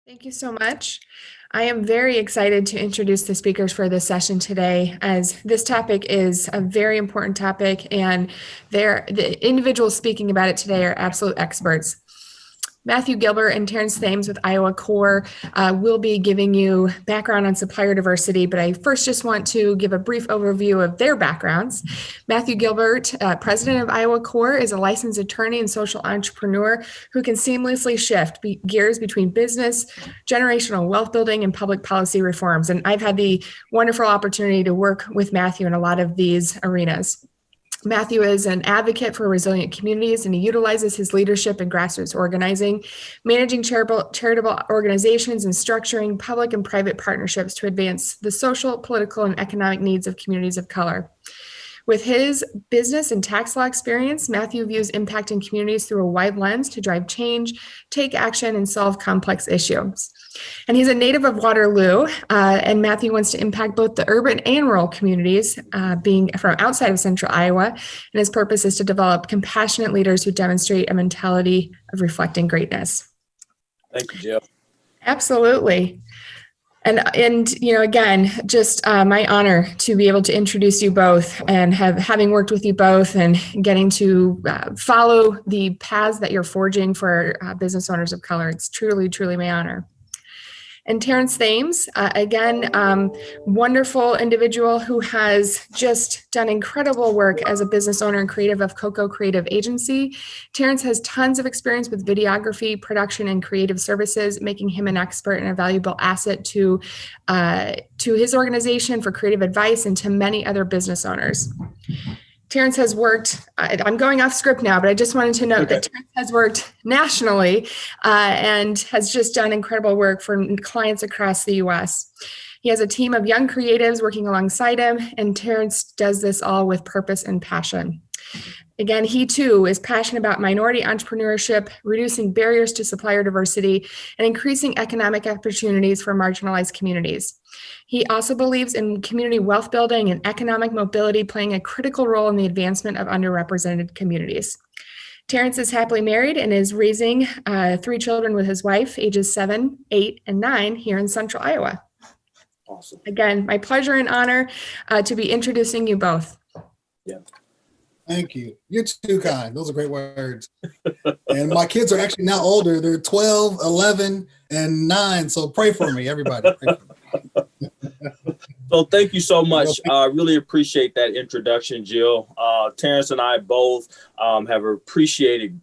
Thank you so much. I am very excited to introduce the speakers for this session today, as this topic is a very important topic, and the individuals speaking about it today are absolute experts. Matthew Gilbert and Terrence Thames with Iowa C.O.R.E. will be giving you background on supplier diversity, but I first just want to give a brief overview of their backgrounds. Matthew Gilbert, president of Iowa C.O.R.E., is a licensed attorney and social entrepreneur who can seamlessly shift gears between business, generational wealth building, and public policy reforms. And I've had the wonderful opportunity to work with Matthew in a lot of these arenas. Matthew is an advocate for resilient communities, and he utilizes his leadership in grassroots organizing, managing charitable organizations, and structuring public and private partnerships to advance the social, political, and economic needs of communities of color. With his business and tax law experience, Matthew views impacting communities through a wide lens to drive change, take action, and solve complex issues. And he's a native of Waterloo, and Matthew wants to impact both the urban and rural communities, being from outside of central Iowa, and his purpose is to develop compassionate leaders who demonstrate a mentality of reflecting greatness. Thank you, Jill. Absolutely. And again, just my honor to be able to introduce you both, and having worked with you both and getting to follow the paths that you're forging for business owners of color. It's truly, truly my honor. And Terrence Thames, again, wonderful individual who has just done incredible work as a business owner and creative of Coco Creative Agency. Terrence has tons of experience with videography, production, and creative services, making him an expert and a valuable asset to his organization for creative advice and to many other business owners. Terrence has worked, I'm going off script now, but I just wanted to note that Terrence has worked nationally and has just done incredible work for clients across the U.S. He has a team of young creatives working alongside him, and Terrence does this all with purpose and passion. Again, he too is passionate about minority entrepreneurship, reducing barriers to supplier diversity, and increasing economic opportunities for marginalized communities. He also believes in community wealth building and economic mobility playing a critical role in the advancement of underrepresented communities. Terrence is happily married and is raising 3 children with his wife, ages 7, 8, and 9, here in central Iowa. Awesome. Again, my pleasure and honor to be introducing you both. Yeah. Thank you. You're too kind. Those are great words. And my kids are actually now older. They're 12, 11, and 9. So pray for me, everybody. Pray for me. So thank you so much. I really appreciate that introduction, Jill. Terrence and I both have appreciated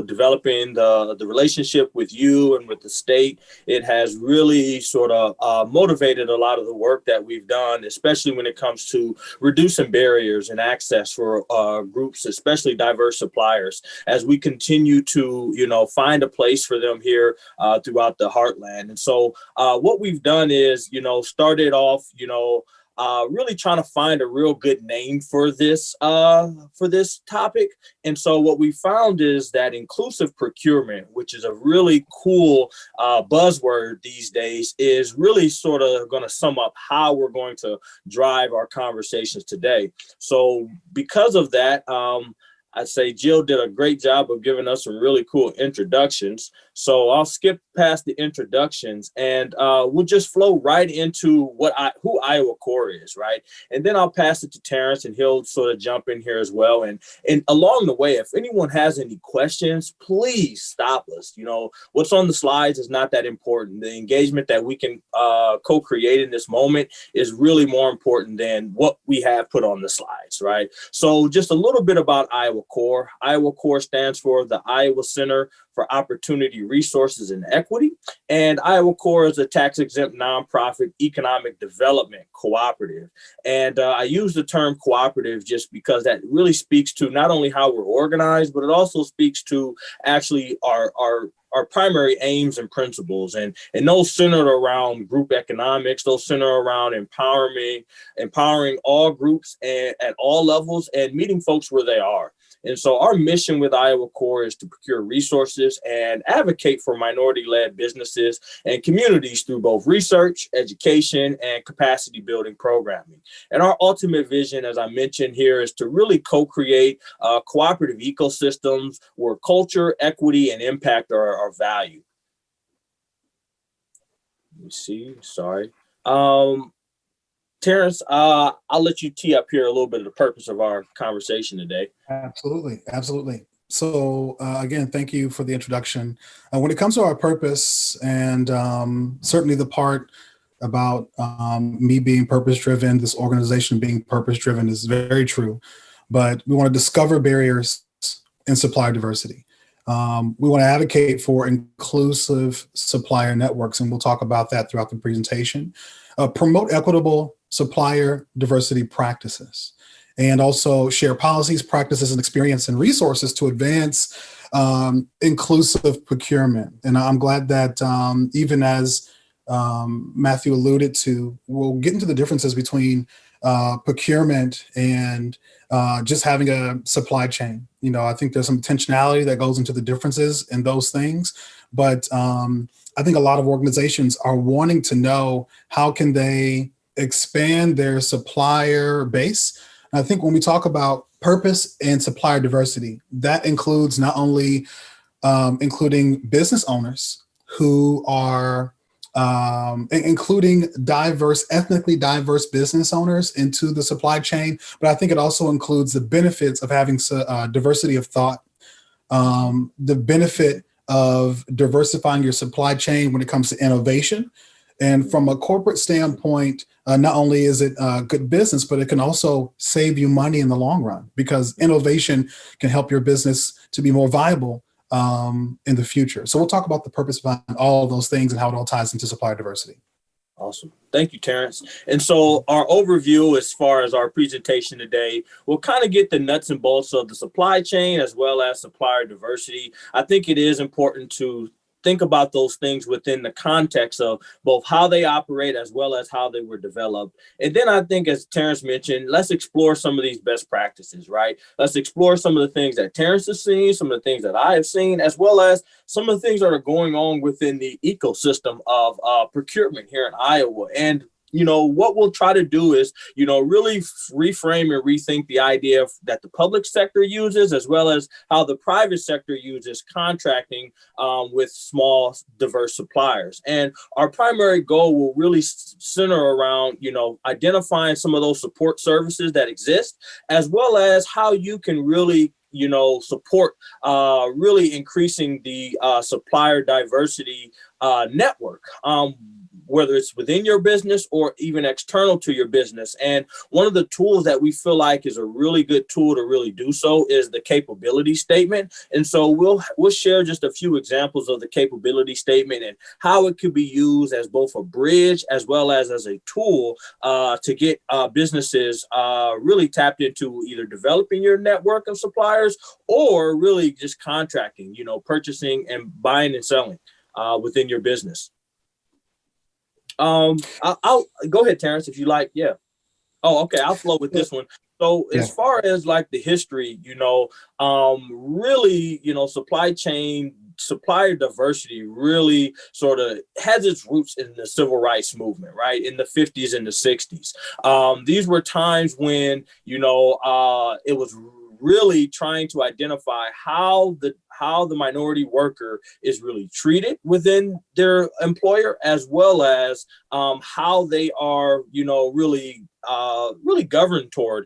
developing the relationship with you and with the state. It has really sort of motivated a lot of the work that we've done, especially when it comes to reducing barriers and access for groups, especially diverse suppliers, as we continue to, find a place for them here throughout the heartland. And so what we've done is, started off, really trying to find a real good name for this topic. And so what we found is that inclusive procurement, which is a really cool buzzword these days, is really sort of going to sum up how we're going to drive our conversations today. So because of that, I'd say Jill did a great job of giving us some really cool introductions. So I'll skip past the introductions and we'll just flow right into who Iowa C.O.R.E. is, right? And then I'll pass it to Terrence and he'll sort of jump in here as well. And along the way, if anyone has any questions, please stop us. What's on the slides is not that important. The engagement that we can co-create in this moment is really more important than what we have put on the slides, right? So just a little bit about Iowa C.O.R.E. Iowa C.O.R.E. stands for the Iowa Center for Opportunity, Resources, and Equity. And Iowa C.O.R.E. is a tax-exempt nonprofit economic development cooperative. And I use the term cooperative just because that really speaks to not only how we're organized, but it also speaks to actually our primary aims and principles, and those centered around group economics, those centered around empowering all groups and at all levels and meeting folks where they are. And so our mission with Iowa C.O.R.E. is to procure resources and advocate for minority-led businesses and communities through both research, education, and capacity building programming. And our ultimate vision, as I mentioned here, is to really co-create cooperative ecosystems where culture, equity, and impact are valued. Let me see. Sorry. Terrence, I'll let you tee up here a little bit of the purpose of our conversation today. Absolutely. Absolutely. So again, thank you for the introduction. When it comes to our purpose, and certainly the part about me being purpose-driven, this organization being purpose-driven is very true. But we want to discover barriers in supplier diversity. We want to advocate for inclusive supplier networks, and we'll talk about that throughout the presentation. Promote equitable supplier diversity practices, and also share policies, practices, and experience and resources to advance inclusive procurement. And I'm glad that even as Matthew alluded to, we'll get into the differences between procurement and just having a supply chain. You know, I think there's some intentionality that goes into the differences in those things, but I think a lot of organizations are wanting to know how can they expand their supplier base. And I think when we talk about purpose and supplier diversity, that includes not only including business owners who are including ethnically diverse business owners into the supply chain, but I think it also includes the benefits of having diversity of thought, the benefit of diversifying your supply chain when it comes to innovation. And from a corporate standpoint, not only is it good business, but it can also save you money in the long run, because innovation can help your business to be more viable in the future. So we'll talk about the purpose behind all of those things and how it all ties into supplier diversity. Awesome. Thank you, Terrence. And so our overview as far as our presentation today, we'll kind of get the nuts and bolts of the supply chain as well as supplier diversity. I think it is important to think about those things within the context of both how they operate as well as how they were developed. And then I think, as Terrence mentioned, let's explore some of these best practices, right? Let's explore some of the things that Terrence has seen, some of the things that I have seen, as well as some of the things that are going on within the ecosystem of procurement here in Iowa. And what we'll try to do is, really reframe and rethink the idea that the public sector uses, as well as how the private sector uses contracting with small, diverse suppliers. And our primary goal will really center around, identifying some of those support services that exist, as well as how you can really support really increasing the supplier diversity network, whether it's within your business or even external to your business. And one of the tools that we feel like is a really good tool to really do so is the capability statement. And so we'll share just a few examples of the capability statement and how it could be used as both a bridge as well as a tool to get businesses really tapped into either developing your network of suppliers or really just contracting, purchasing and buying and selling within your business. I'll go ahead, Terrence, if you like. Yeah. Oh, okay. I'll flow with this one. So as far as like the history, really, supply chain, supplier diversity really sort of has its roots in the civil rights movement, right? In the 50s and the 60s. These were times when, it was really trying to identify how the minority worker is really treated within their employer, as well as how they are, really governed toward,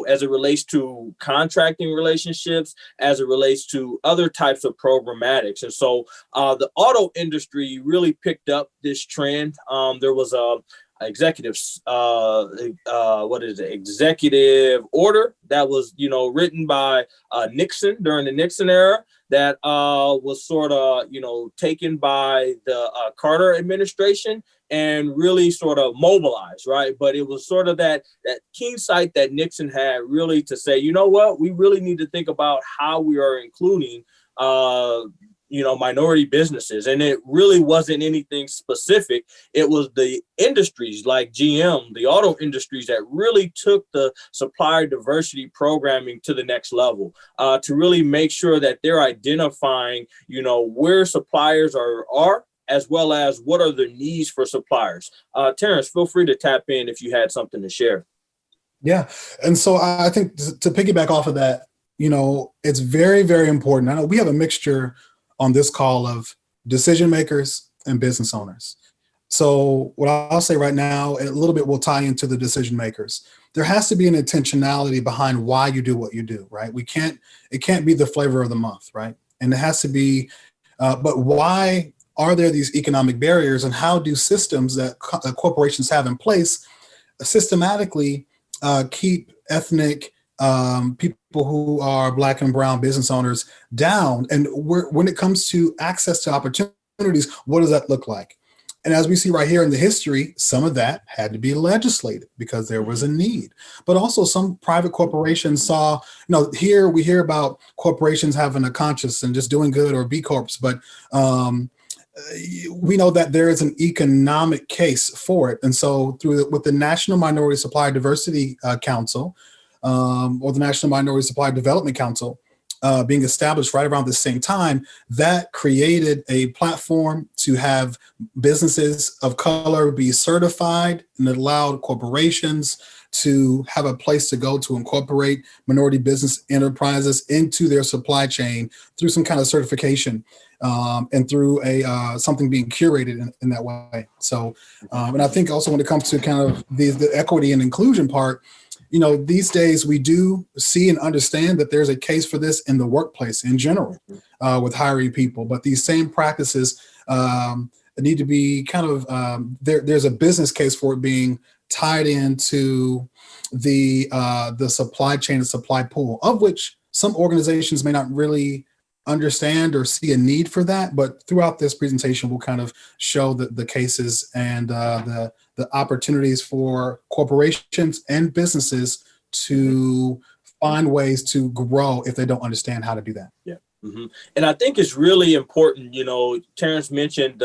as it relates to contracting relationships, as it relates to other types of programmatics. And so the auto industry really picked up this trend. There was executive order that was written by Nixon during the Nixon era that was sort of taken by the Carter administration and really sort of mobilized, right? But it was sort of that keen sight that Nixon had really to say, we really need to think about how we are including minority businesses. And it really wasn't anything specific. It was the industries like GM, the auto industries, that really took the supplier diversity programming to the next level to really make sure that they're identifying, where suppliers are, as well as what are the needs for suppliers. Terrence, feel free to tap in if you had something to share. Yeah. And so I think to piggyback off of that, it's very, very important. I know we have a mixture on this call of decision makers and business owners. So what I'll say right now, a little bit will tie into the decision makers. There has to be an intentionality behind why you do what you do, right? It can't be the flavor of the month, right? And it has to be, but why are there these economic barriers, and how do systems that corporations have in place systematically keep ethnic people who are Black and brown business owners down? And when it comes to access to opportunities, what does that look like? And as we see right here in the history, some of that had to be legislated because there was a need. But also some private corporations saw, here we hear about corporations having a conscience and just doing good, or B Corps, but we know that there is an economic case for it. And so with the National Minority Supplier Diversity Council, or the National Minority Supplier Development Council, being established right around the same time, that created a platform to have businesses of color be certified, and it allowed corporations to have a place to go to incorporate minority business enterprises into their supply chain through some kind of certification, and through something being curated in that way. So, and I think also when it comes to kind of the equity and inclusion part, these days we do see and understand that there's a case for this in the workplace in general, with hiring people. But these same practices need to be kind of, there's a business case for it being tied into the supply chain and supply pool, of which some organizations may not really understand or see a need for that. But throughout this presentation, we'll kind of show the cases and the opportunities for corporations and businesses to find ways to grow if they don't understand how to do that. Yeah. Mm-hmm. And I think it's really important, Terrence mentioned,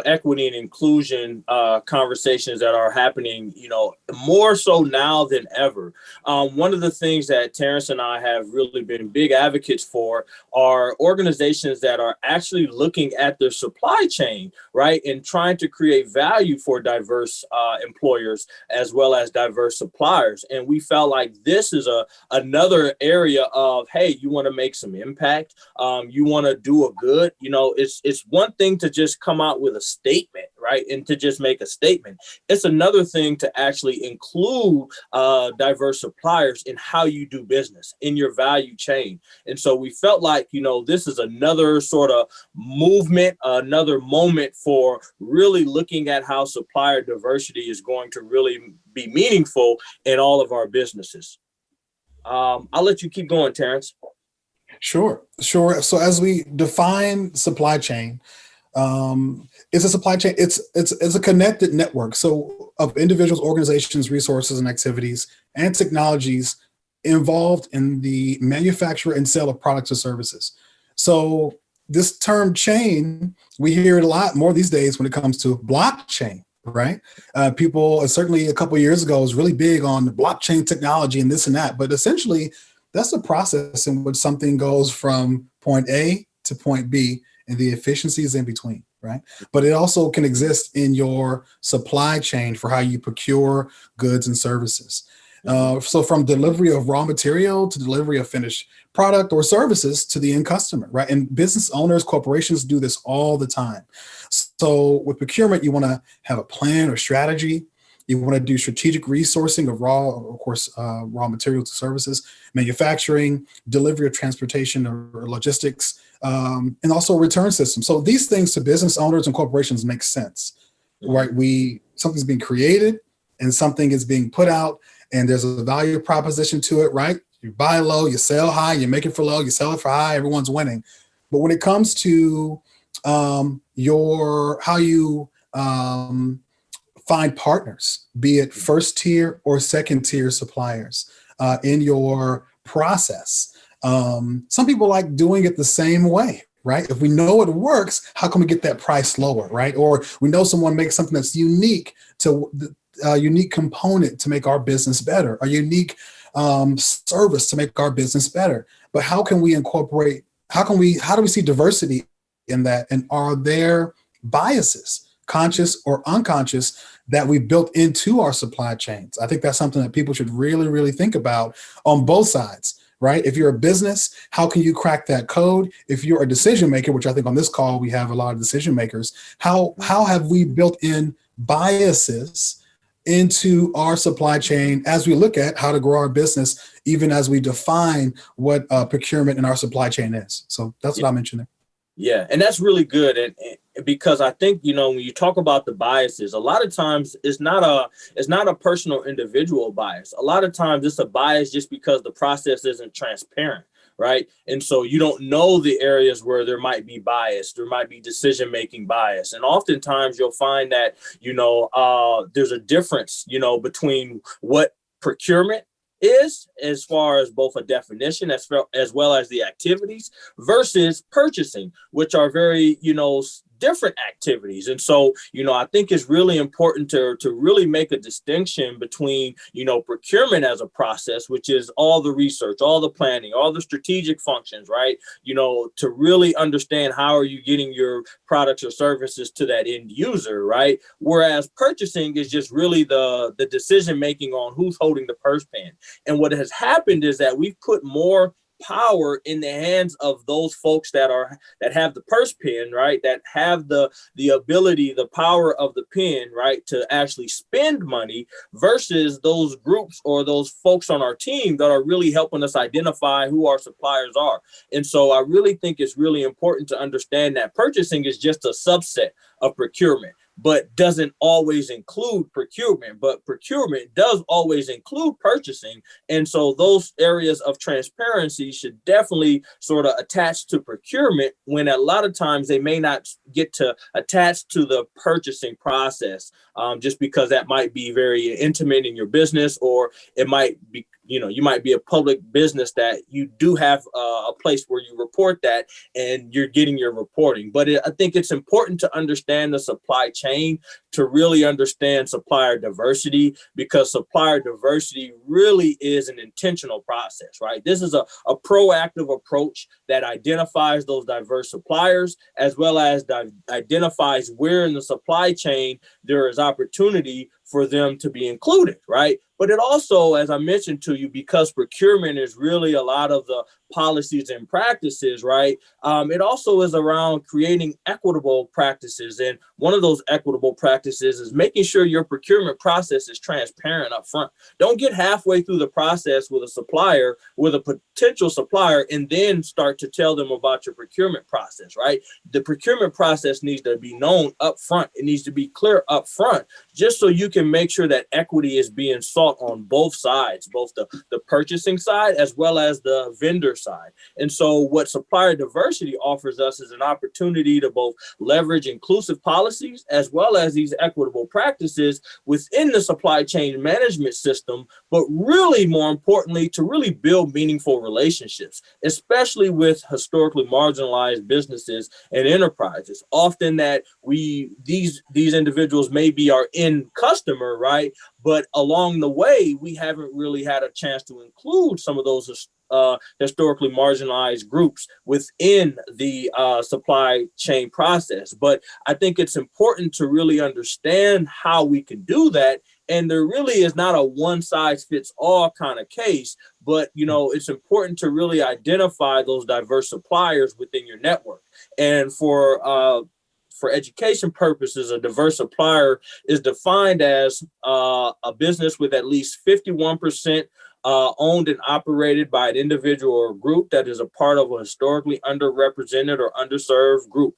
equity and inclusion conversations that are happening, more so now than ever. One of the things that Terrence and I have really been big advocates for are organizations that are actually looking at their supply chain, right, and trying to create value for diverse employers as well as diverse suppliers. And we felt like this is another area of, hey, you want to make some impact. You want to do a good, it's one thing to just come out with a statement, right? And to just make a statement. It's another thing to actually include diverse suppliers in how you do business, in your value chain. And so we felt like, this is another sort of movement, another moment for really looking at how supplier diversity is going to really be meaningful in all of our businesses. I'll let you keep going, Terrence. Sure. So as we define supply chain, it's a supply chain. It's a connected network. So of individuals, organizations, resources, and activities and technologies involved in the manufacture and sale of products or services. So this term chain, we hear it a lot more these days when it comes to blockchain, right? People, certainly a couple of years ago, was really big on blockchain technology and this and that. But essentially, that's the process in which something goes from point A to point B and the efficiencies in between, right? But it also can exist in your supply chain for how you procure goods and services. So from delivery of raw material to delivery of finished product or services to the end customer, right? And business owners, corporations do this all the time. So with procurement, you want to have a plan or strategy. You want to do strategic resourcing of raw materials to services, manufacturing, delivery of transportation or logistics, and also return systems. So these things to business owners and corporations make sense, right? Something's being created and something is being put out, and there's a value proposition to it, right? You buy low, you sell high, you make it for low, you sell it for high, everyone's winning. But when it comes to how you find partners, be it first tier or second tier suppliers in your process. Some people like doing it the same way, right? If we know it works, how can we get that price lower, right? Or we know someone makes something that's unique to a unique component to make our business better, a unique service to make our business better. But how can we incorporate, how do we see diversity in that? And are there biases, conscious or unconscious, that we've built into our supply chains? I think that's something that people should really, really think about on both sides, right? If you're a business, how can you crack that code? If you're a decision maker, which I think on this call we have a lot of decision makers, how have we built in biases into our supply chain as we look at how to grow our business, even as we define what procurement in our supply chain is? So that's what I mentioned there. Yeah, and that's really good, and because I think when you talk about the biases, a lot of times it's not a personal individual bias. A lot of times it's a bias just because the process isn't transparent, right? And so you don't know the areas where there might be bias, there might be decision making bias, and oftentimes you'll find that there's a difference between what procurement is as far as both a definition as well as the activities versus purchasing, which are very different activities. And so I think it's really important to really make a distinction between procurement as a process, which is all the research, all the planning, all the strategic functions, right? To really understand how are you getting your products or services to that end user, right? Whereas purchasing is just really the decision making on who's holding the purse pin. And what has happened is that we've put more power in the hands of those folks that have the purse pin, right? That have the ability, the power of the pen, right, to actually spend money versus those groups or those folks on our team that are really helping us identify who our suppliers are. And so I really think it's really important to understand that purchasing is just a subset of procurement, but doesn't always include procurement, but procurement does always include purchasing. And so those areas of transparency should definitely sort of attach to procurement, when a lot of times they may not get to attach to the purchasing process, just because that might be very intimate in your business, or it might be you might be a public business that you do have a place where you report that and you're getting your reporting. But I think it's important to understand the supply chain, to really understand supplier diversity, because supplier diversity really is an intentional process, right? This is a proactive approach that identifies those diverse suppliers, as well as identifies where in the supply chain there is opportunity for them to be included, right? But it also, as I mentioned to you, because procurement is really a lot of the policies and practices, right? It also is around creating equitable practices. And one of those equitable practices is making sure your procurement process is transparent up front. Don't get halfway through the process with a supplier, with a potential supplier, and then start to tell them about your procurement process, right? The procurement process needs to be known up front. It needs to be clear up front, just so you can make sure that equity is being sought on both sides, both the purchasing side as well as the vendor side. And so what supplier diversity offers us is an opportunity to both leverage inclusive policies as well as these equitable practices within the supply chain management system, but really more importantly, to really build meaningful relationships, especially with historically marginalized businesses and enterprises. Often that these individuals may be our end customer, right? But along the way, we haven't really had a chance to include some of those historically marginalized groups within the supply chain process. But I think it's important to really understand how we can do that. And there really is not a one size fits all kind of case, but it's important to really identify those diverse suppliers within your network. And for education purposes, a diverse supplier is defined as a business with at least 51% owned and operated by an individual or group that is a part of a historically underrepresented or underserved group.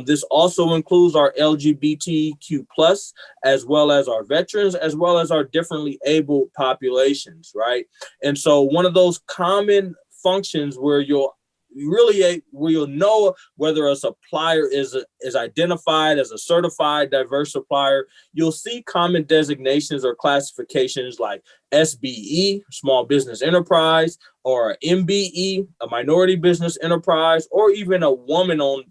This also includes our LGBTQ plus, as well as our veterans, as well as our differently abled populations, right? And so one of those common functions where you'll know whether a supplier is identified as a certified diverse supplier. You'll see common designations or classifications like SBE, small business enterprise, or MBE, a minority business enterprise, or even a woman-owned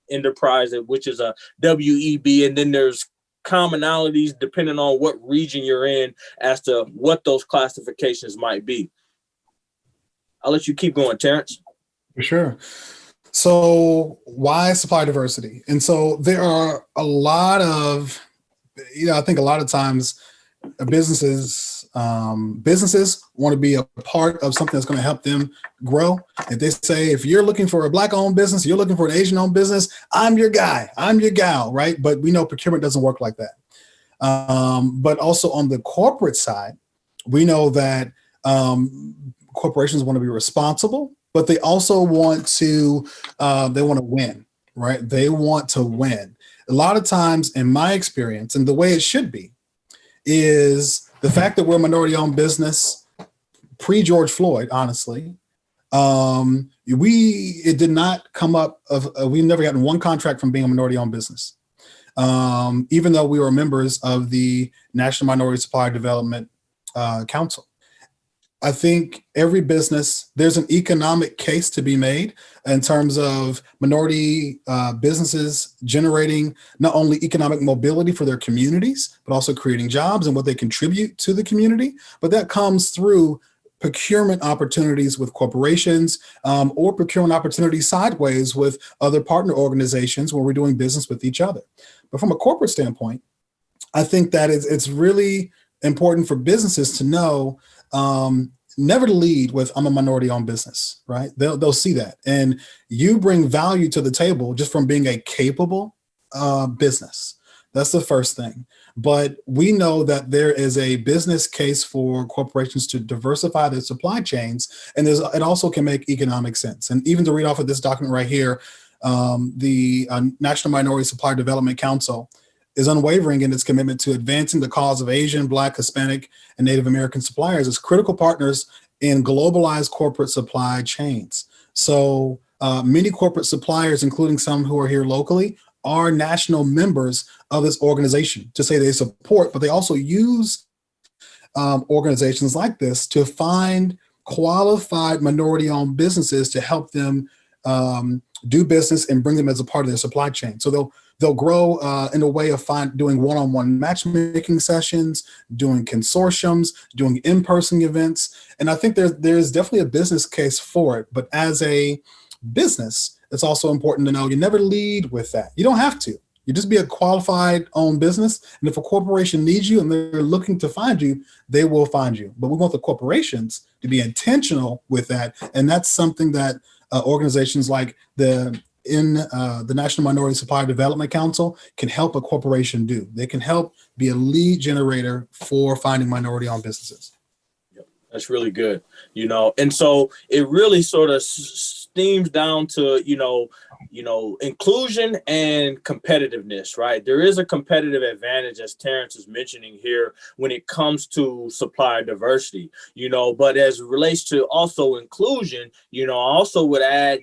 enterprise, which is a WEB. And then there's commonalities depending on what region you're in as to what those classifications might be. I'll let you keep going, Terrence. For sure. So why supply diversity? And so there are a lot of, I think a lot of times businesses Businesses want to be a part of something that's going to help them grow. If they say, if you're looking for a Black-owned business, you're looking for an Asian-owned business, I'm your guy, I'm your gal, right? But we know procurement doesn't work like that. But also on the corporate side, we know that corporations want to be responsible, but they also want to win, right? They want to win. A lot of times, in my experience, and the way it should be, is the fact that we're a minority-owned business pre-George Floyd, honestly. It did not come up of, we've never gotten one contract from being a minority-owned business. Even though we were members of the National Minority Supplier Development Council. I think every business, there's an economic case to be made in terms of minority businesses generating not only economic mobility for their communities, but also creating jobs and what they contribute to the community. But that comes through procurement opportunities with corporations or procurement opportunities sideways with other partner organizations where we're doing business with each other. But from a corporate standpoint, I think that it's really important for businesses to know never to lead with I'm a minority-owned business, right? They'll see that. And you bring value to the table just from being a capable business. That's the first thing. But we know that there is a business case for corporations to diversify their supply chains, and it also can make economic sense. And even to read off of this document right here, the National Minority Supplier Development Council is unwavering in its commitment to advancing the cause of Asian, Black, Hispanic, and Native American suppliers as critical partners in globalized corporate supply chains. So many corporate suppliers, including some who are here locally, are national members of this organization. To say they support, but they also use organizations like this to find qualified minority-owned businesses to help them do business and bring them as a part of their supply chain. So they'll grow in a way of doing one-on-one matchmaking sessions, doing consortiums, doing in-person events. And I think there's definitely a business case for it. But as a business, it's also important to know you never lead with that. You don't have to. You just be a qualified owned business. And if a corporation needs you and they're looking to find you, they will find you. But we want the corporations to be intentional with that. And that's something that organizations like the National Minority Supplier Development Council can help a corporation do. They can help be a lead generator for finding minority-owned businesses. Yep, that's really good. And so it really sort of steams down to, inclusion and competitiveness, right? There is a competitive advantage, as Terrence is mentioning here, when it comes to supplier diversity, but as it relates to also inclusion, I also would add,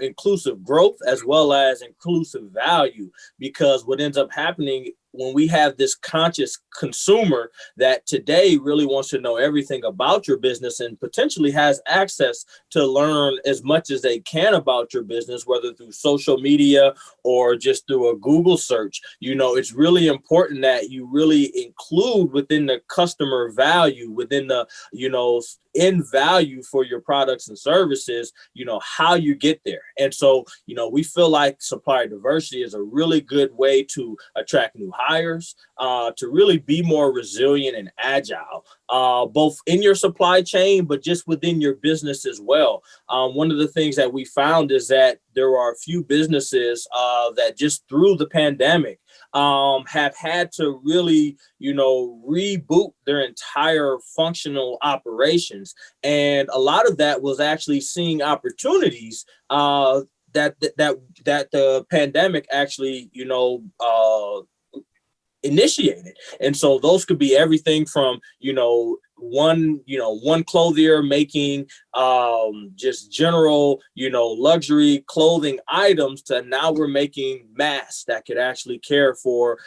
inclusive growth as well as inclusive value, because what ends up happening when we have this conscious consumer that today really wants to know everything about your business and potentially has access to learn as much as they can about your business, whether through social media or just through a Google search, it's really important that you really include within the customer value, within the, end value for your products and services, how you get there. And so, we feel like supplier diversity is a really good way to attract new hires, to really be more resilient and agile, both in your supply chain, but just within your business as well. One of the things that we found is that there are a few businesses that just through the pandemic have had to really, reboot their entire functional operations. And a lot of that was actually seeing opportunities that the pandemic actually, initiated. And so those could be everything from, one clothier making just general, luxury clothing items to now we're making masks that could actually care for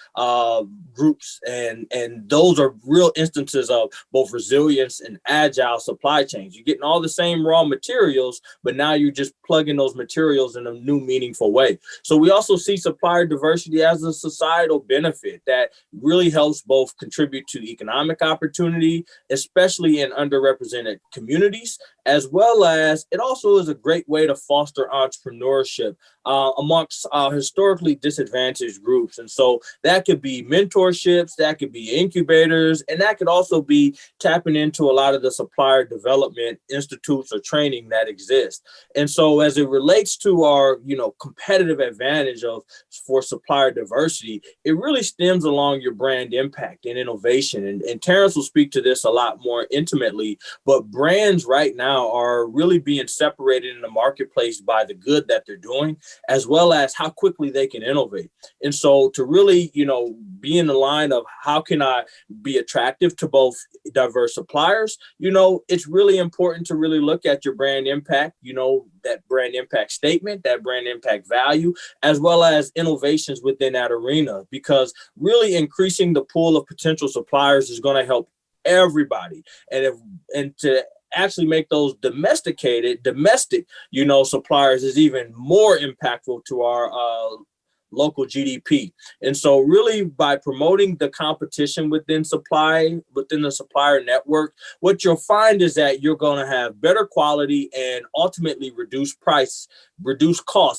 groups. And those are real instances of both resilience and agile supply chains. You're getting all the same raw materials, but now you're just plugging those materials in a new, meaningful way. So we also see supplier diversity as a societal benefit that really helps both contribute to economic opportunity, especially in underrepresented communities, as as well as it also is a great way to foster entrepreneurship amongst historically disadvantaged groups. And so that could be mentorships, that could be incubators, and that could also be tapping into a lot of the supplier development institutes or training that exist. And so as it relates to our, competitive advantage for supplier diversity, it really stems along your brand impact and innovation. And Terrence will speak to this a lot more intimately, but brands right now are really being separated in the marketplace by the good that they're doing, as well as how quickly they can innovate. And so to really, be in the line of how can I be attractive to both diverse suppliers, it's really important to really look at your brand impact, that brand impact statement, that brand impact value, as well as innovations within that arena, because really increasing the pool of potential suppliers is going to help everybody. And to actually make those domestic, suppliers is even more impactful to our local GDP. And so really by promoting the competition within the supplier network, what you'll find is that you're going to have better quality and ultimately reduce costs,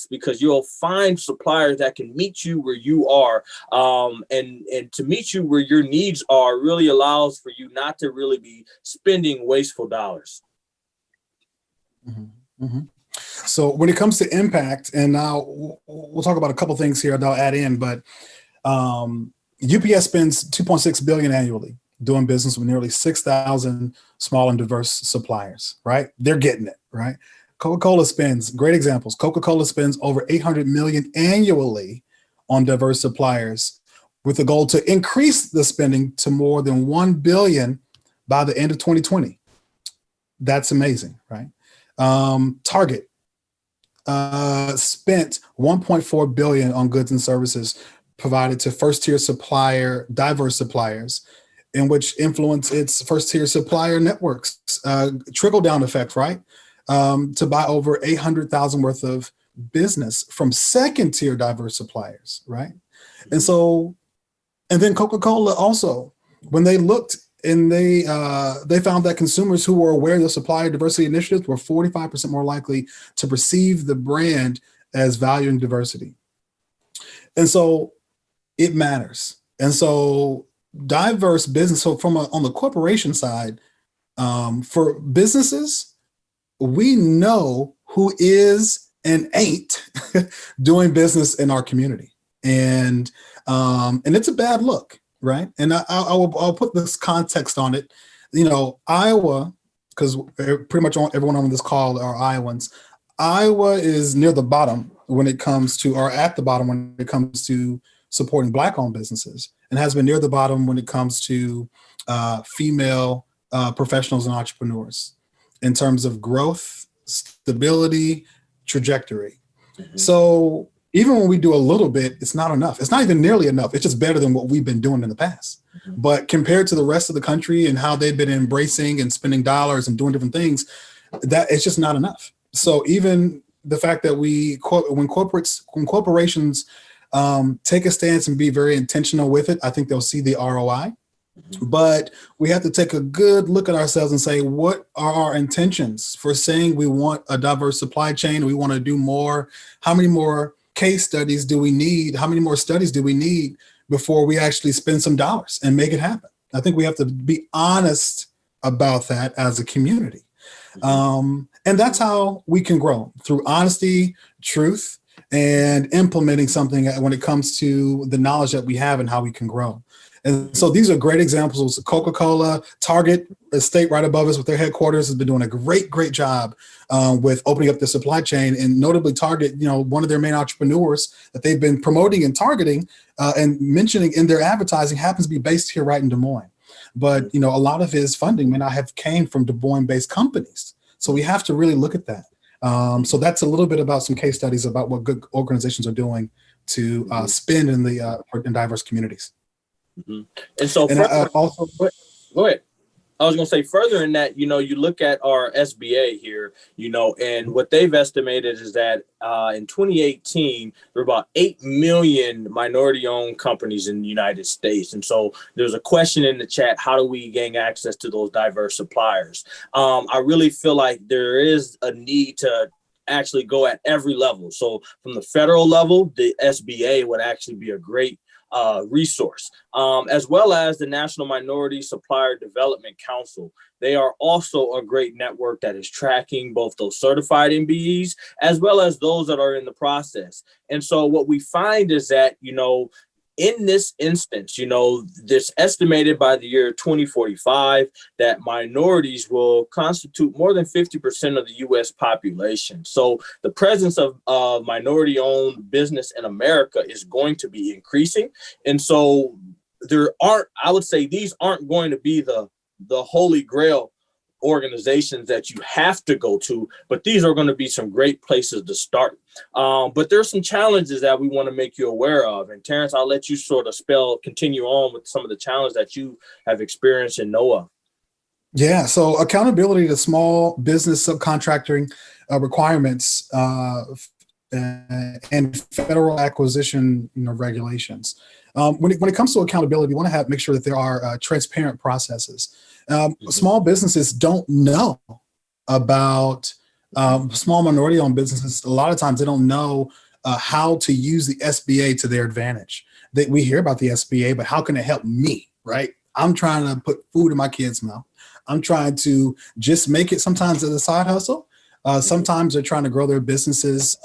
because you'll find suppliers that can meet you where you are. And to meet you where your needs are really allows for you not to really be spending wasteful dollars. Mm-hmm. Mm-hmm. So when it comes to impact, and now we'll talk about a couple things here that I'll add in, but UPS spends $2.6 billion annually doing business with nearly 6,000 small and diverse suppliers, right? They're getting it, right? Coca-Cola spends, great examples. Coca-Cola spends over $800 million annually on diverse suppliers, with the goal to increase the spending to more than $1 billion by the end of 2020. That's amazing, right? Target spent $1.4 billion on goods and services provided to first-tier diverse suppliers, in which influence its first-tier supplier networks, trickle-down effect, right? To buy over 800,000 worth of business from second-tier diverse suppliers, right? And then Coca-Cola also, when they looked and they found that consumers who were aware of the supplier diversity initiatives were 45% more likely to perceive the brand as valuing diversity. And so it matters. And so diverse business, so on the corporation side, for businesses, we know who is and ain't doing business in our community. And it's a bad look. Right. And I'll put this context on it. Iowa, because pretty much everyone on this call are Iowans. Iowa is near the bottom when it comes to, or at the bottom when it comes to supporting Black-owned businesses, and has been near the bottom when it comes to female professionals and entrepreneurs in terms of growth, stability, trajectory. Mm-hmm. So even when we do a little bit, it's not enough. It's not even nearly enough. It's just better than what we've been doing in the past. Mm-hmm. But compared to the rest of the country and how they've been embracing and spending dollars and doing different things, that it's just not enough. So even the fact that when corporations take a stance and be very intentional with it, I think they'll see the ROI. Mm-hmm. But we have to take a good look at ourselves and say, what are our intentions for saying we want a diverse supply chain? We want to do more. How many more case studies do we need? How many more studies do we need before we actually spend some dollars and make it happen? I think we have to be honest about that as a community. And that's how we can grow, through honesty, truth, and implementing something when it comes to the knowledge that we have and how we can grow. And so these are great examples. Coca-Cola, Target, a state right above us with their headquarters, has been doing a great job with opening up the supply chain. And notably Target, one of their main entrepreneurs that they've been promoting and targeting and mentioning in their advertising happens to be based here right in Des Moines. But, a lot of his funding may not have came from Des Moines-based companies. So we have to really look at that. So that's a little bit about some case studies about what good organizations are doing to spend in the in diverse communities. Mm-hmm. And so also go ahead. I was going to say further in that, you know, you look at our SBA here, you know, and what they've estimated is that in 2018, there were about 8 million minority owned companies in the United States. And so there's a question in the chat, how do we gain access to those diverse suppliers? I really feel like there is a need to actually go at every level. So from the federal level, the SBA would actually be a great resource, as well as the National Minority Supplier Development Council. They are also a great network that is tracking both those certified MBEs as well as those that are in the process. And so what we find is that, you know, in this instance, you know, this estimated by the year 2045 that minorities will constitute more than 50% of the U.S. population. So the presence of minority-owned business in America is going to be increasing. And so I would say these aren't going to be the holy grail organizations that you have to go to, but these are going to be some great places to start. But there's some challenges that we want to make you aware of. And Terrence, I'll let you sort of continue on with some of the challenges that you have experienced and know of. Yeah, so accountability to small business subcontracting requirements and federal acquisition, you know, regulations. When it comes to accountability, we want to make sure that there are transparent processes. Small businesses don't know about small minority-owned businesses. A lot of times they don't know how to use the SBA to their advantage. We hear about the SBA, but how can it help me, right? I'm trying to put food in my kids' mouth. I'm trying to just make it sometimes as a side hustle. Sometimes they're trying to grow their businesses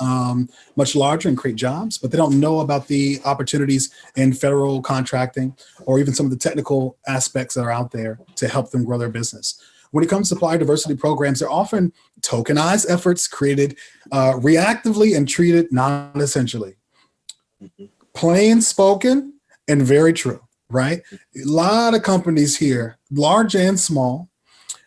much larger and create jobs, but they don't know about the opportunities in federal contracting or even some of the technical aspects that are out there to help them grow their business. When it comes to supplier diversity programs, they're often tokenized efforts created reactively and treated non-essentially. Plain spoken and very true, right? A lot of companies here, large and small,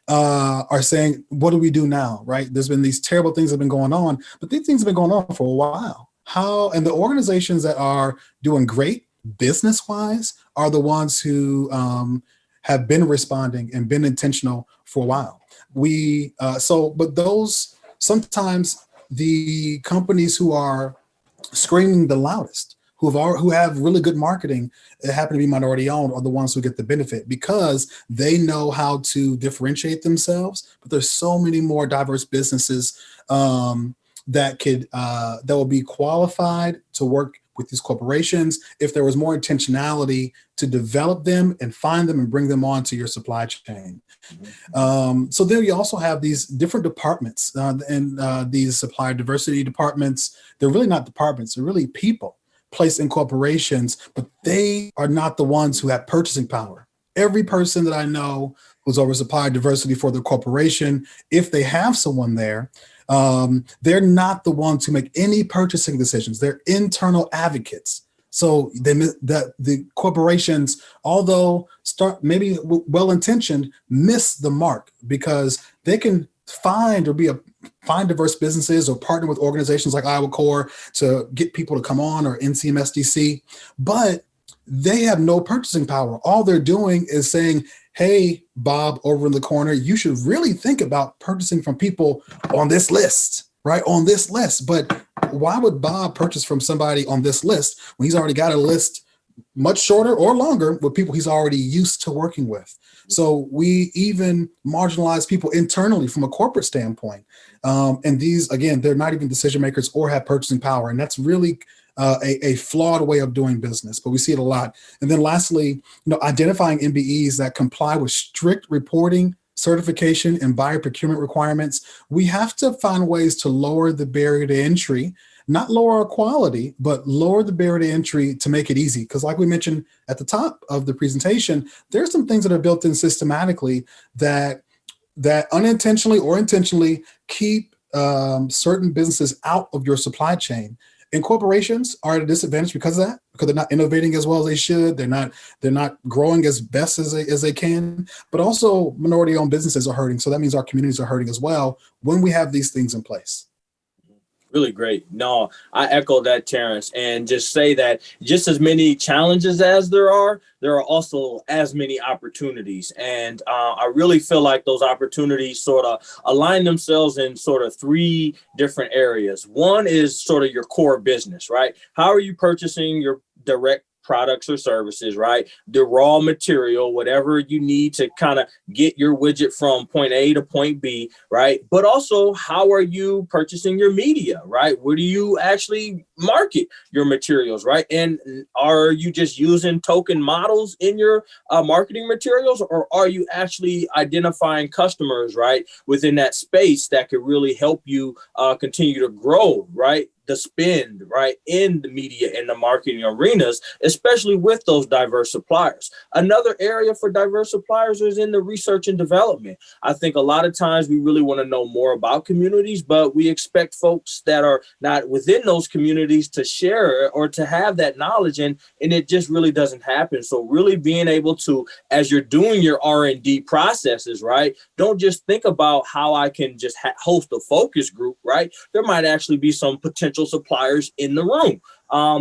are saying, what do we do now, right? There's been these terrible things that have been going on, but these things have been going on for a while. And the organizations that are doing great business-wise are the ones who have been responding and been intentional for a while. But those, sometimes the companies who are screaming the loudest, who have really good marketing that happen to be minority owned are the ones who get the benefit because they know how to differentiate themselves. But there's so many more diverse businesses that will be qualified to work with these corporations if there was more intentionality to develop them and find them and bring them onto your supply chain. So then you also have these different departments and these supplier diversity departments. They're really not departments, they're really people placed in corporations, but they are not the ones who have purchasing power. Every person that I know who's over supplier diversity for their corporation, if they have someone there, they're not the ones who make any purchasing decisions. They're internal advocates. So the corporations, although maybe well-intentioned, miss the mark because they can find diverse businesses or partner with organizations like C.O.R.E to get people to come on, or NCMSDC, but they have no purchasing power. All they're doing is saying, hey, Bob over in the corner, you should really think about purchasing from people on this list, right? On this list. But why would Bob purchase from somebody on this list when he's already got a list much shorter or longer with people he's already used to working with? So we even marginalize people internally from a corporate standpoint. And these, again, they're not even decision makers or have purchasing power. And that's really a flawed way of doing business, but we see it a lot. And then lastly, identifying MBEs that comply with strict reporting, certification, and buyer procurement requirements. We have to find ways to lower the barrier to entry, not lower our quality, but lower the barrier to entry to make it easy. Because like we mentioned at the top of the presentation, there's some things that are built in systematically that unintentionally or intentionally keep certain businesses out of your supply chain. And corporations are at a disadvantage because of that, because they're not innovating as well as they should. They're not growing as best as they can. But also minority-owned businesses are hurting. So that means our communities are hurting as well when we have these things in place. Really great. No, I echo that, Terrence, and just say that just as many challenges as there are also as many opportunities. And I really feel like those opportunities sort of align themselves in sort of three different areas. One is sort of your core business, right? How are you purchasing your direct products or services, right? The raw material, whatever you need to kind of get your widget from point A to point B, right? But also, how are you purchasing your media, right? Where do you actually market your materials, right? And are you just using token models in your marketing materials, or are you actually identifying customers, right, within that space that could really help you continue to grow, right? The spend, right, in the media and the marketing arenas, especially with those diverse suppliers. Another area for diverse suppliers is in the research and development. I think a lot of times we really want to know more about communities, but we expect folks that are not within those communities to share or to have that knowledge, and it just really doesn't happen. So really being able to, as you're doing your R&D processes, right, don't just think about how I can just host a focus group, right? There might actually be some potential suppliers in the room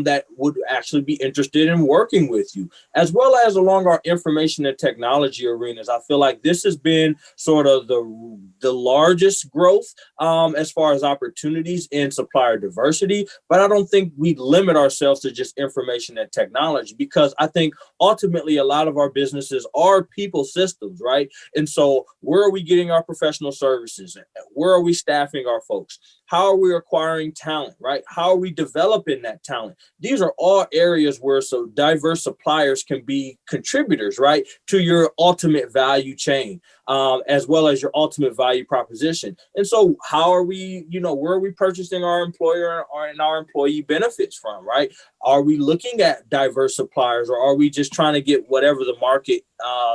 that would actually be interested in working with you, as well as along our information and technology arenas. I feel like this has been sort of the largest growth as far as opportunities in supplier diversity, but I don't think we limit ourselves to just information and technology, because I think ultimately a lot of our businesses are people systems, right? And so where are we getting our professional services? Where are we staffing our folks? How are we acquiring talent, right? How are we developing that talent? These are all areas where so diverse suppliers can be contributors, right, to your ultimate value chain, as well as your ultimate value proposition. And so how are we, where are we purchasing our employer and our employee benefits from, right? Are we looking at diverse suppliers, or are we just trying to get whatever the market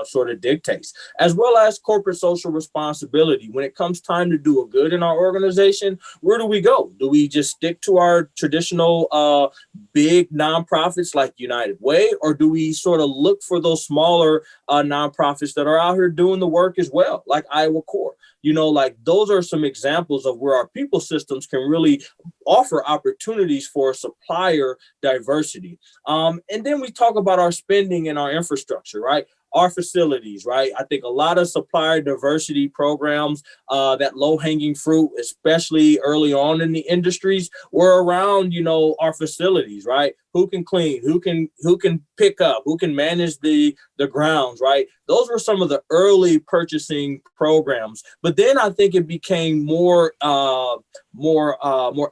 sort of dictates? As well as corporate social responsibility. When it comes time to do a good in our organization, where do we go? Do we just stick to our traditional big nonprofits like United Way, or do we sort of look for those smaller nonprofits that are out here doing the work as well, like Iowa C.O.R.E? Like those are some examples of where our people systems can really offer opportunities for supplier diversity. And then we talk about our spending and our infrastructure, right? Our facilities, right? I think a lot of supplier diversity programs, that low-hanging fruit, especially early on in the industries, were around, our facilities, right? Who can clean, who can pick up, who can manage the grounds, right? Those were some of the early purchasing programs. But then I think it became more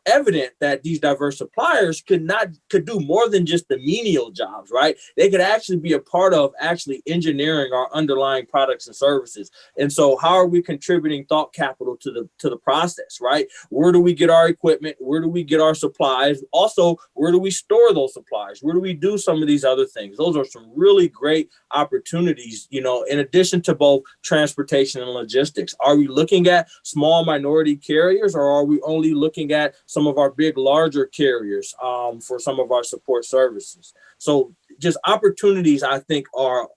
evident that these diverse suppliers could do more than just the menial jobs, right? They could actually be a part of actually engineering our underlying products and services. And so how are we contributing thought capital to the process, right? Where do we get our equipment? Where do we get our supplies? Also, where do we store those supplies? Where do we do some of these other things? Those are some really great opportunities, in addition to both transportation and logistics. Are we looking at small minority carriers, or are we only looking at some of our big, larger carriers for some of our support services? So just opportunities, I think, are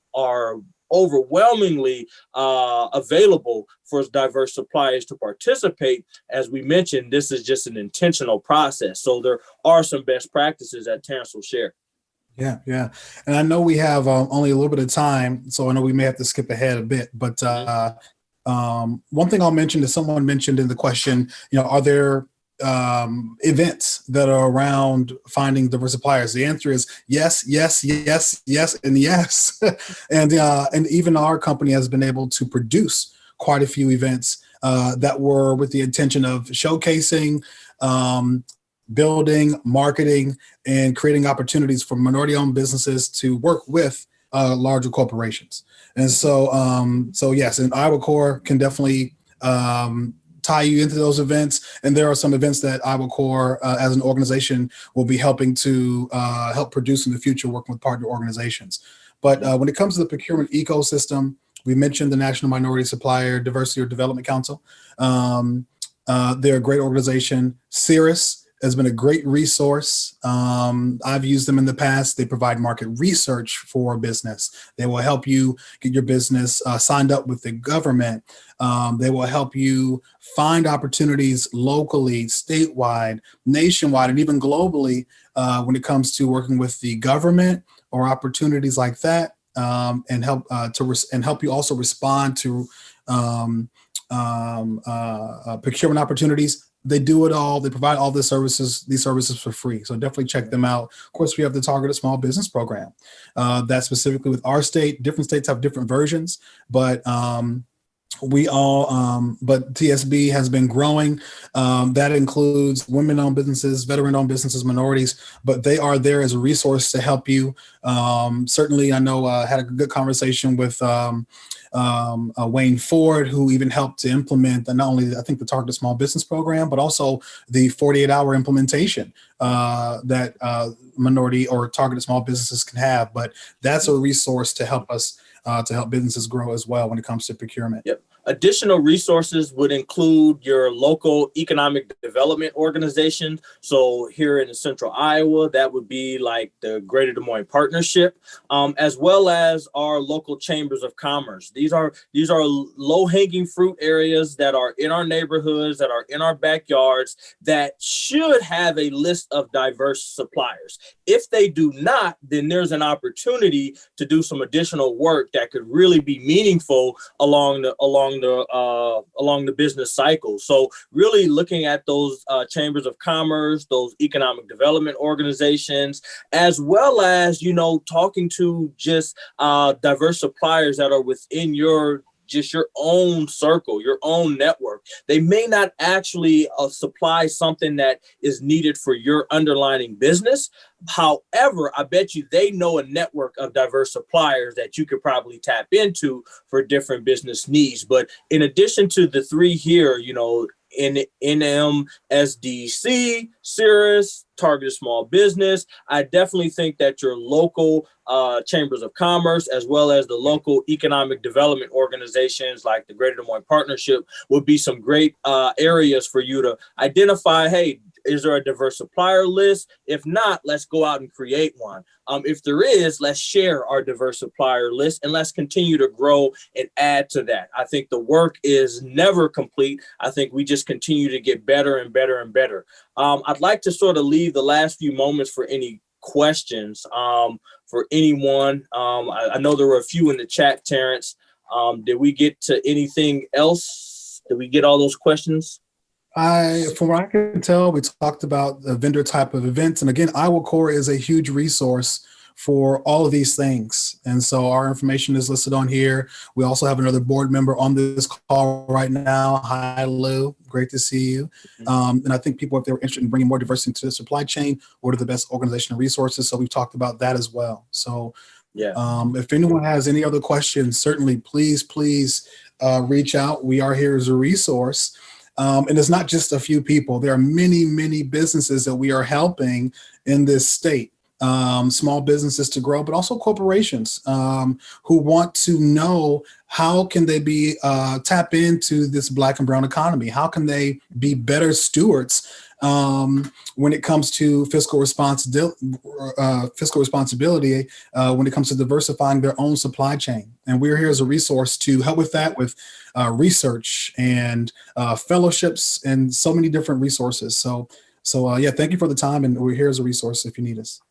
overwhelmingly available for diverse suppliers to participate. As we mentioned, this is just an intentional process. So there are some best practices that Terrence will share. Yeah. And I know we have only a little bit of time, so I know we may have to skip ahead a bit. But one thing I'll mention is someone mentioned in the question, are there events that are around finding diverse suppliers? The answer is yes, and yes. And even our company has been able to produce quite a few events that were with the intention of showcasing, building, marketing, and creating opportunities for minority-owned businesses to work with larger corporations. And so yes, and Iowa C.O.R.E can definitely tie you into those events. And there are some events that Iowa C.O.R.E as an organization will be helping to help produce in the future, working with partner organizations. But when it comes to the procurement ecosystem, we mentioned the National Minority Supplier Diversity or Development Council. They're a great organization. C.O.R.E has been a great resource. I've used them in the past. They provide market research for business. They will help you get your business signed up with the government. They will help you find opportunities locally, statewide, nationwide, and even globally when it comes to working with the government or opportunities like that, and help you also respond to procurement opportunities. They do it all. They provide all these services for free. So definitely check them out. Of course, we have the Targeted Small Business Program that specifically with our state. Different states have different versions, but but TSB has been growing. That includes women-owned businesses, veteran-owned businesses, minorities, but they are there as a resource to help you. Certainly, I know I had a good conversation with Wayne Ford, who even helped to implement not only, I think, the Targeted Small Business Program, but also the 48-hour implementation that minority or targeted small businesses can have. But that's a resource to help us to help businesses grow as well when it comes to procurement. Yep. Additional resources would include your local economic development organization. So here in Central Iowa, that would be like the Greater Des Moines Partnership, as well as our local chambers of commerce. These are low-hanging fruit areas that are in our neighborhoods, that are in our backyards, that should have a list of diverse suppliers. If they do not, then there's an opportunity to do some additional work that could really be meaningful along the business cycle. So really looking at those chambers of commerce, those economic development organizations, as well as, talking to just diverse suppliers that are within your own circle, your own network. They may not actually supply something that is needed for your underlying business. However, I bet you they know a network of diverse suppliers that you could probably tap into for different business needs. But in addition to the three here, NM, SDC, CIRRUS, Targeted Small Business, I definitely think that your local chambers of commerce, as well as the local economic development organizations like the Greater Des Moines Partnership, would be some great areas for you to identify, hey, is there a diverse supplier list? If not, let's go out and create one. If there is, let's share our diverse supplier list and let's continue to grow and add to that. I think the work is never complete. I think we just continue to get better and better and better. I'd like to sort of leave the last few moments for any questions for anyone. I know there were a few in the chat, Terrence. Did we get to anything else? Did we get all those questions? From what I can tell, we talked about the vendor type of events. And again, C.O.R.E is a huge resource for all of these things. And so our information is listed on here. We also have another board member on this call right now. Hi, Lou. Great to see you. And I think people, if they were interested in bringing more diversity into the supply chain, what are the best organizational resources? So we've talked about that as well. So yeah, if anyone has any other questions, certainly please reach out. We are here as a resource. And it's not just a few people. There are many, many businesses that we are helping in this state, small businesses to grow, but also corporations who want to know how can they be tap into this Black and brown economy? How can they be better stewards when it comes to fiscal responsibility, when it comes to diversifying their own supply chain. And we're here as a resource to help with that, with research and fellowships and so many different resources. So yeah, thank you for the time. And we're here as a resource if you need us.